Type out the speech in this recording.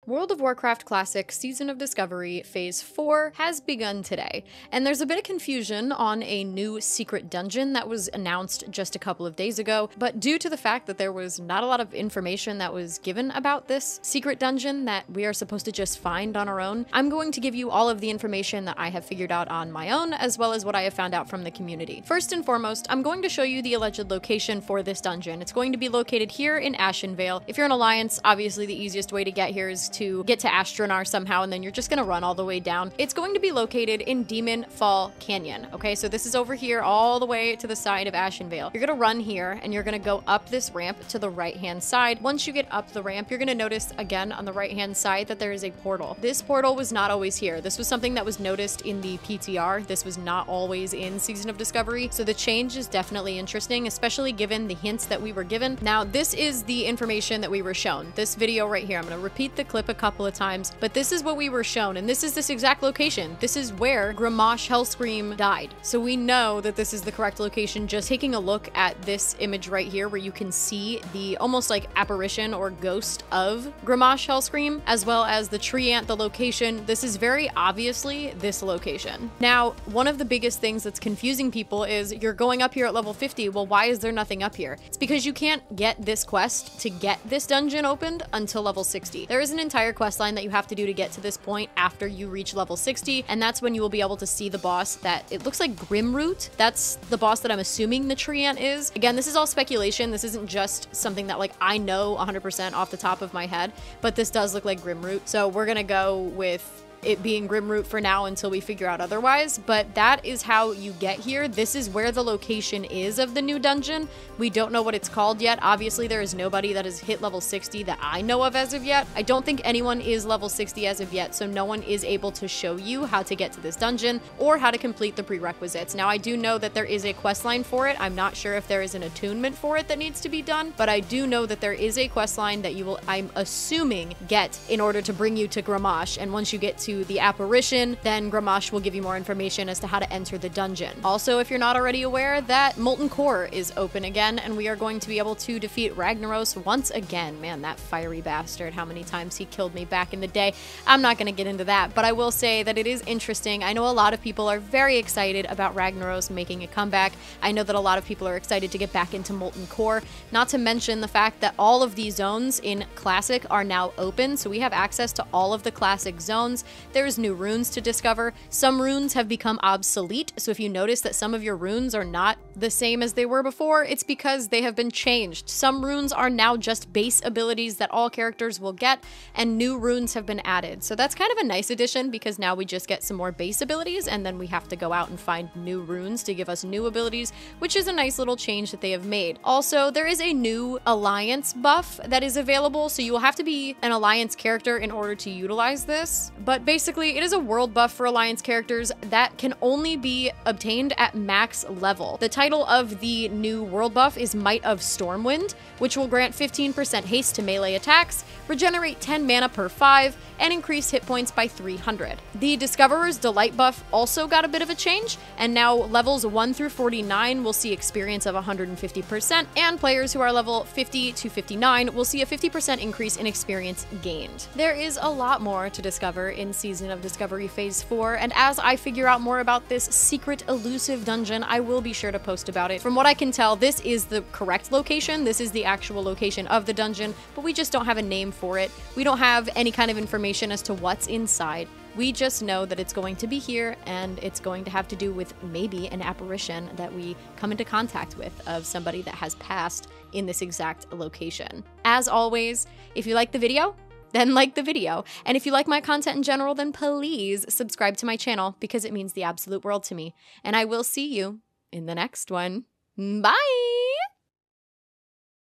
World of Warcraft Classic Season of Discovery Phase 4 has begun today, and there's a bit of confusion on a new secret dungeon that was announced just a couple of days ago, but due to the fact that there was not a lot of information that was given about this secret dungeon that we are supposed to just find on our own, I'm going to give you all of the information that I have figured out on my own, as well as what I have found out from the community. First and foremost, I'm going to show you the alleged location for this dungeon. It's going to be located here in Ashenvale. If you're an Alliance, obviously the easiest way to get here is to get to Astronar somehow, and then you're just gonna run all the way down. It's going to be located in Demon Fall Canyon, okay? So this is over here all the way to the side of Ashenvale. You're gonna run here, and you're gonna go up this ramp to the right-hand side. Once you get up the ramp, you're gonna notice again on the right-hand side that there is a portal. This portal was not always here. This was something that was noticed in the PTR. This was not always in Season of Discovery, so the change is definitely interesting, especially given the hints that we were given. Now, this is the information that we were shown. This video right here, I'm gonna repeat the clip a couple of times, but this is what we were shown, and this is this exact location. This is where Grimosh Hellscream died. So we know that this is the correct location just taking a look at this image right here, where you can see the almost like apparition or ghost of Grimosh Hellscream, as well as the tree ant, the location. This is very obviously this location. Now, one of the biggest things that's confusing people is you're going up here at level 50. Well, why is there nothing up here? It's because you can't get this quest to get this dungeon opened until level 60. There is an entire quest line that you have to do to get to this point after you reach level 60, and that's when you will be able to see the boss that it looks like Grimroot. That's the boss that I'm assuming the tree ant is. Again, this is all speculation. This isn't just something that like I know 100% off the top of my head, but this does look like Grimroot. So we're gonna go with it being Grimroot for now until we figure out otherwise, but that is how you get here. This is where the location is of the new dungeon. We don't know what it's called yet. Obviously, there is nobody that has hit level 60 that I know of as of yet. I don't think anyone is level 60 as of yet, so no one is able to show you how to get to this dungeon or how to complete the prerequisites. Now, I do know that there is a quest line for it. I'm not sure if there is an attunement for it that needs to be done, but I do know that there is a quest line that you will, I'm assuming, get in order to bring you to Grimosh, and once you get to the apparition, then Grimosh will give you more information as to how to enter the dungeon. Also, if you're not already aware, that Molten Core is open again, and we are going to be able to defeat Ragnaros once again. Man, that fiery bastard, how many times he killed me back in the day. I'm not going to get into that, but I will say that it is interesting. I know a lot of people are very excited about Ragnaros making a comeback. I know that a lot of people are excited to get back into Molten Core, not to mention the fact that all of these zones in Classic are now open, so we have access to all of the Classic zones. There's new runes to discover. Some runes have become obsolete, so if you notice that some of your runes are not the same as they were before, it's because they have been changed. Some runes are now just base abilities that all characters will get, and new runes have been added. So that's kind of a nice addition, because now we just get some more base abilities, and then we have to go out and find new runes to give us new abilities, which is a nice little change that they have made. Also, there is a new Alliance buff that is available, so you will have to be an Alliance character in order to utilize this, but basically it is a world buff for Alliance characters that can only be obtained at max level. The title of the new world buff is Might of Stormwind, which will grant 15% haste to melee attacks, regenerate 10 mana per 5, and increase hit points by 300. The Discoverer's Delight buff also got a bit of a change, and now levels 1 through 49 will see experience of 150%, and players who are level 50 to 59 will see a 50% increase in experience gained. There is a lot more to discover in Season of Discovery Phase 4, and as I figure out more about this secret elusive dungeon, I will be sure to post about it. From what I can tell, this is the correct location. This is the actual location of the dungeon, but we just don't have a name for it. We don't have any kind of information as to what's inside. We just know that it's going to be here, and it's going to have to do with maybe an apparition that we come into contact with of somebody that has passed in this exact location. As always, if you like the video, then like the video. And if you like my content in general, then please subscribe to my channel, because it means the absolute world to me. And I will see you in the next one. Bye!